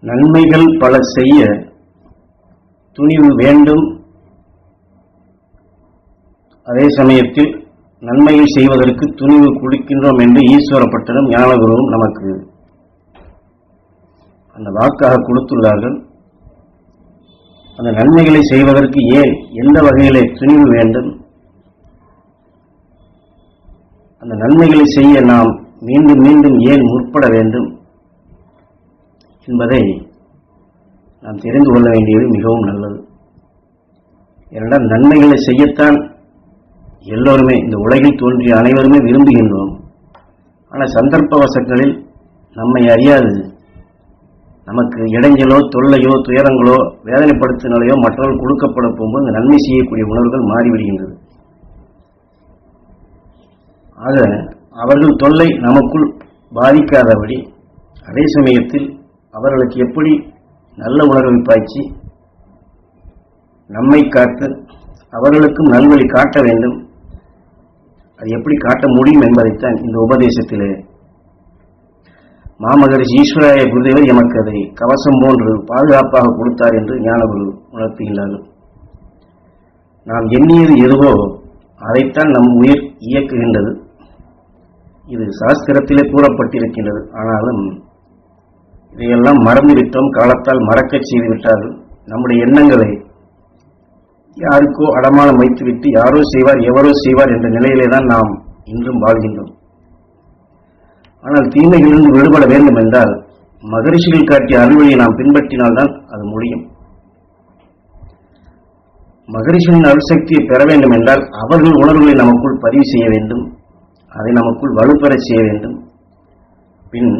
நன்மைகள் பல செய்ய துணிவு வேண்டும். அதே சமயத்தில் நன்மைகள் செய்வதற்கு துணிவு கொடுக்கின்றோம் என்று ஈஸ்வரப்பட்டரும் ஞானகுருவும் நமக்கு அந்த வாக்காக கொடுத்துள்ளார்கள். அந்த நன்மைகளை செய்வதற்கு ஏன் எந்த வகையிலே துணிவு வேண்டும், அந்த நன்மைகளை செய்ய நாம் மீண்டும் மீண்டும் ஏன் முற்பட வேண்டும் என்பதை நாம் தெரிந்து கொள்ள வேண்டியது மிகவும் நல்லது. ஏனென்றால் நன்மைகளை செய்யத்தான் எல்லோருமே இந்த உலகில் தோன்றிய அனைவருமே விரும்புகின்றோம். ஆனால் சந்தர்ப்பவசங்களில் நம்மை அறியாது நமக்கு இடைஞ்சலோ தொல்லையோ துயரங்களோ வேதனைப்படுத்தினாலேயோ மற்றவர்கள் கொடுக்கப்பட போகும்போது இந்த நன்மை செய்யக்கூடிய உணர்வுகள் மாறிவிடுகின்றது. ஆக அவர்கள் தொல்லை நமக்குள் பாதிக்காதபடி அதே சமயத்தில் அவர்களுக்கு எப்படி நல்ல உணர்வை பாய்ச்சி நம்மை காத்து அவர்களுக்கும் நல்வழி காட்ட வேண்டும். அது எப்படி காட்ட முடியும் என்பதைத்தான் இந்த உபதேசத்திலே மாமகரிஷி ஈஸ்வராய குருதேவர் எமக்கு அதை கவசம் போன்று பாதுகாப்பாக கொடுத்தார் என்று ஞானகுரு உணர்த்துகின்றார்கள். நாம் எண்ணியது எதுவோ அதைத்தான் நம் உயிர் இயக்குகின்றது. இது சாஸ்திரத்திலே கூறப்பட்டிருக்கின்றது. ஆனாலும் இதையெல்லாம் மறந்துவிட்டோம், காலத்தால் மறக்கச் செய்து விட்டார்கள். நம்முடைய எண்ணங்களை யாருக்கோ அடமானம் வைத்துவிட்டு யாரோ செய்வார் எவரோ செய்வார் என்ற நிலையிலே தான் நாம் இன்றும் வாழ்கின்றோம். ஆனால் தீமைகளிலிருந்து விடுபட வேண்டும் என்றால் மகரிஷிகள் காட்டிய அருள்வழியை நாம் பின்பற்றினால்தான் அது முடியும். மகரிஷிகளின் அருள்சக்தியை பெற வேண்டும் என்றால் அவர்கள் உணர்வுகளை நமக்குள் பதிவு செய்ய வேண்டும், அதை நமக்குள் வலுப்பெறச் செய்ய வேண்டும். பின்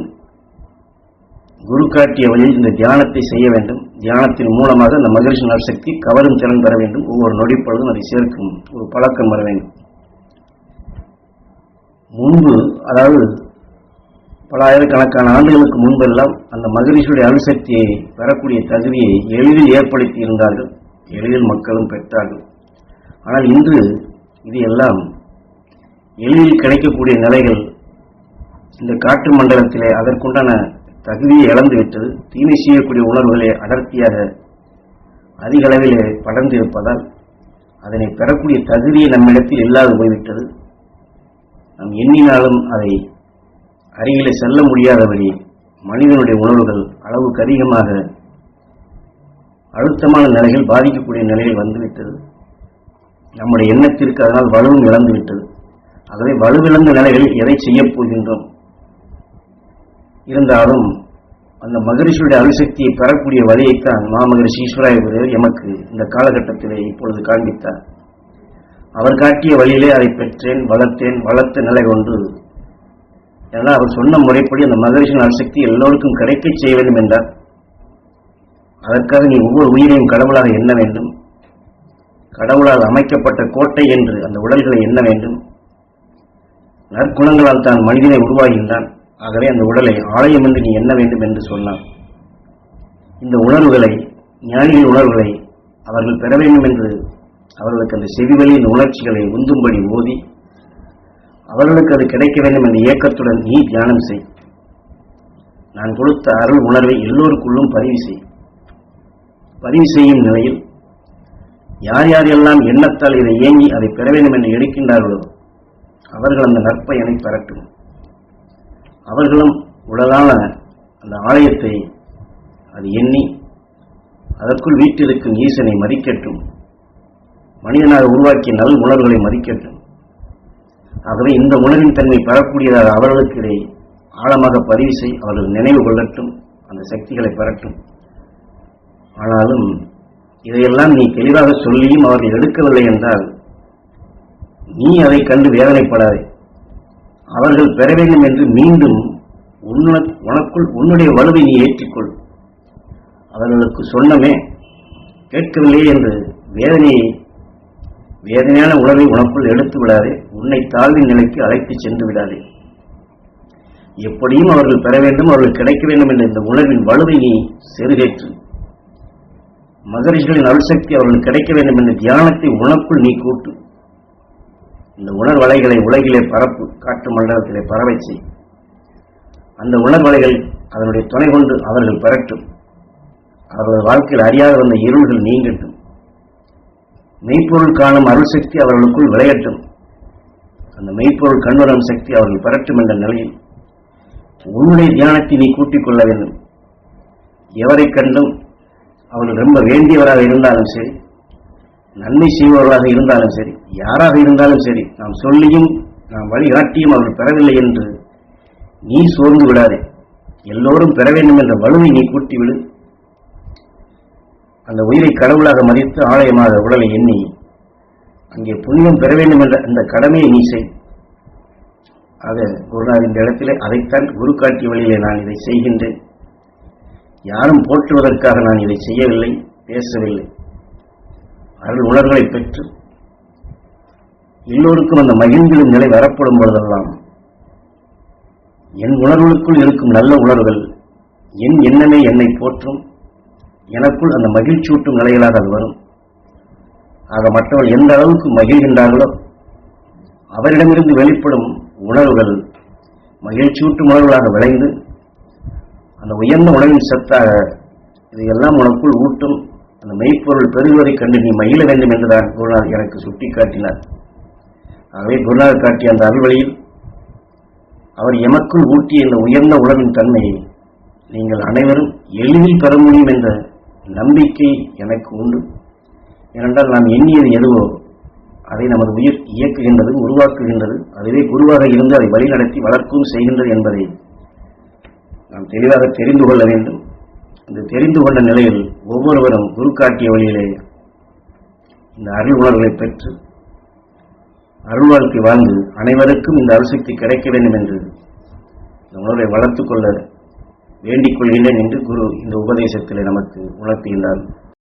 குரு காட்டிய வழியில் இந்த தியானத்தை செய்ய வேண்டும். தியானத்தின் மூலமாக அந்த மகரிஷியின் அருள்சக்தி கவரும் திறன் பெற வேண்டும். ஒவ்வொரு நொடிப்பொழுதும் அதை சேர்க்கும் ஒரு பழக்கம் வர வேண்டும். முன்பு, அதாவது பல ஆயிரக்கணக்கான ஆண்டுகளுக்கு முன்பெல்லாம் அந்த மகரிஷியுடைய அருள்சக்தியை பெறக்கூடிய தகுதியை எளிதில் ஏற்படுத்தி இருந்தார்கள், எளிதில் மக்களும் பெற்றார்கள். ஆனால் இன்று இது எல்லாம் எளிதில் கிடைக்கக்கூடிய நிலைகள் இந்த காற்று மண்டலத்திலே அதற்குண்டான தகுதியை இழந்துவிட்டது. தீமை செய்யக்கூடிய உணர்வுகளே அடர்த்தியாக அதிக அளவிலே படர்ந்து இருப்பதால் அதனை பெறக்கூடிய தகுதியை நம்மிடத்தில் இல்லாது போய்விட்டது. நாம் எண்ணினாலும் அதை அருகிலே செல்ல முடியாதபடி மனிதனுடைய உணர்வுகள் அளவுக்கு அதிகமாக அழுத்தமான நிலைகள் பாதிக்கக்கூடிய நிலையில் வந்துவிட்டது. நம்முடைய எண்ணத்திற்கு அதனால் வலுவும் இழந்துவிட்டது. ஆகவே வலுவிழந்த நிலைகளில் எதை செய்யப் போகின்றோம்? இருந்தாலும் அந்த மகரிஷியுடைய அருள்சக்தியை பெறக்கூடிய வழியைத்தான் மாமகரிஷி ஈஸ்வராய குருதேவர் எமக்கு இந்த காலகட்டத்திலே இப்பொழுது காண்பித்தார். அவர் காட்டிய வழியிலே அதை பெற்றேன், வளர்த்தேன், வளர்த்த நிலை கொண்டு, ஏன்னா அவர் சொன்ன முறைப்படி அந்த மகரிஷியின் அருள்சக்தி எல்லோருக்கும் கிடைக்கச் செய்ய வேண்டும் என்றார். அதற்காக நீ ஒவ்வொரு உயிரையும் கடவுளாக எண்ண வேண்டும். கடவுளால் அமைக்கப்பட்ட கோட்டை என்று அந்த உடல்களை எண்ண வேண்டும். நற்குணங்களால் தான் மனிதனை உருவாகின்றான். ஆகவே அந்த உடலை ஆலயம் என்று நீ எண்ண வேண்டும் என்று சொன்னார். இந்த உணர்வுகளை, ஞானிகளின் உணர்வுகளை அவர்கள் பெற வேண்டும் என்று அவர்களுக்கு அந்த செவிவழியின் உணர்ச்சிகளை உந்தும்படி ஓதி அவர்களுக்கு அது கிடைக்க வேண்டும் என்ற இயக்கத்துடன் நீ தியானம் செய். நான் கொடுத்த அருள் உணர்வை எல்லோருக்குள்ளும் பதிவு செய். பதிவு செய்யும் நிலையில் யார் யாரெல்லாம் எண்ணத்தால் இதை ஏங்கி அதை பெற வேண்டும் என்று எடுக்கின்றார்களோ அவர்கள் அந்த நற்பயனை பெறட்டும். அவர்களும் உடலான அந்த ஆலயத்தை அது எண்ணி அதற்குள் வீட்டிற்கும் ஈசனை மதிக்கட்டும். மனிதனாக உருவாக்கிய நல் உணர்வுகளை மதிக்கட்டும். ஆகவே இந்த உணர்வின் தன்மை பெறக்கூடியதாக அவர்களுக்கு இதை ஆழமாக பதிவு செய். அவர்கள் நினைவு கொள்ளட்டும், அந்த சக்திகளை பெறட்டும். ஆனாலும் இதையெல்லாம் நீ தெளிவாக சொல்லியும் அவர்கள் எடுக்கவில்லை என்றால் நீ அதை கண்டு வேதனைப்படாதே. அவர்கள் பெற வேண்டும் என்று மீண்டும் உனக்குள் உன்னுடைய வலுவை நீ ஏற்றிக்கொள். அவர்களுக்கு சொன்னமே கேட்கவில்லை என்று வேதனையான உணர்வை உனக்குள் எடுத்து விடாதே. உன்னை தாழ்வின் நிலைக்கு அழைத்து சென்று விடாதே. எப்படியும் அவர்கள் பெற வேண்டும், அவர்கள் கிடைக்க வேண்டும் என்ற இந்த உணர்வின் வலுவை நீ செருகேற்று. மகரிஷிகளின் அருள்சக்தி அவர்கள் கிடைக்க வேண்டும் என்ற தியானத்தை உனக்குள் நீ கூட்டு. இந்த உணர்வலைகளை உலகிலே பரப்பு, காற்று மண்டலத்திலே பரவை செய். அந்த உணர்வலைகள் அதனுடைய துணை கொண்டு அவர்கள் பெறட்டும். அவர்கள் வாழ்க்கையில் அறியாத வந்த இருள்கள் நீங்கட்டும். மெய்ப்பொருள் காணும் அருள் சக்தி அவர்களுக்குள் விளையட்டும். அந்த மெய்ப்பொருள் கண்ணுறும் சக்தி அவர்கள் பெறட்டும் என்ற நிலையில் உன்னுடைய தியானத்தை நீ கூட்டிக் கொள்ள வேண்டும். எவரை கண்டும் அவர்கள் ரொம்ப வேண்டியவராக இருந்தாலும் சரி, நன்மை செய்பவர்களாக இருந்தாலும் சரி, யாராக இருந்தாலும் சரி, நாம் சொல்லியும் நாம் வழிகாட்டியும் அவர்கள் பெறவில்லை என்று நீ சோர்ந்து விடாதே. எல்லோரும் பெற வேண்டும் என்ற வலுவை நீ கூட்டிவிடு. அந்த உயிரை கடவுளாக மதித்து ஆலயமாக உடலை எண்ணி அங்கே புண்ணியம் பெற வேண்டும் என்ற அந்த கடமையை நீ செய். ஆக குருநாதர் இந்த இடத்திலே அதைத்தான் குரு காட்டிய வழியிலே நான் இதை செய்கின்றேன். யாரும் போற்றுவதற்காக நான் இதை செய்யவில்லை, பேசவில்லை. அருள் உணர்வுகளை பெற்று எல்லோருக்கும் அந்த மகிழ்ந்திடும் நிலை வரப்படும் பொழுதெல்லாம் என் உணர்வுகளுக்குள் இருக்கும் நல்ல உணர்வுகள் என் எண்ணமே என்னை போற்றும், எனக்குள் அந்த மகிழ்ச்சியூட்டும் நிலைகளாக அது வரும். ஆக மற்றவர்கள் எந்த அளவுக்கு மகிழ்கின்றார்களோ அவரிடமிருந்து வெளிப்படும் உணர்வுகள் மகிழ்ச்சியூட்டும் உணர்வுகளாக விளைந்து அந்த உயர்ந்த உணவின் சத்தாக இதையெல்லாம் உனக்குள் ஊட்டும். அந்த மெய்ப்பொருள் பெறுவதைக் கண்டு நீ மகிழ வேண்டும் என்றுதான் குருநாதர் எனக்கு சுட்டிக்காட்டினார். ஆகவே குருநாதர் காட்டிய அந்த அருள்வழியில் அவர் எமக்குள் ஊட்டிய இந்த உயர்ந்த உணர்வின் தன்மையை நீங்கள் அனைவரும் எளிதில் பெற முடியும் என்ற நம்பிக்கை எனக்கு உண்டு. ஏனென்றால் நாம் எண்ணியது எதுவோ அதை நமது உயிர் இயக்குகின்றது, உருவாக்குகின்றது. அதுவே குருவாக இருந்து அதை வழிநடத்தி வளர்க்கவும் செய்கின்றது என்பதை நாம் தெளிவாக தெரிந்து கொள்ள வேண்டும். இந்த தெரிந்து கொண்ட நிலையில் ஒவ்வொருவரும் குரு காட்டிய வழியிலே இந்த அருள் உணர்வுகளை பெற்று அருள் வாழ்க்கை வாழ்ந்து அனைவருக்கும் இந்த அருள்சக்தி கிடைக்க வேண்டும் என்று இந்த உணர்வை வளர்த்துக் கொள்ள வேண்டிக் கொள்கின்றேன் என்று குரு இந்த உபதேசத்திலே நமக்கு உணர்த்துகின்றார்.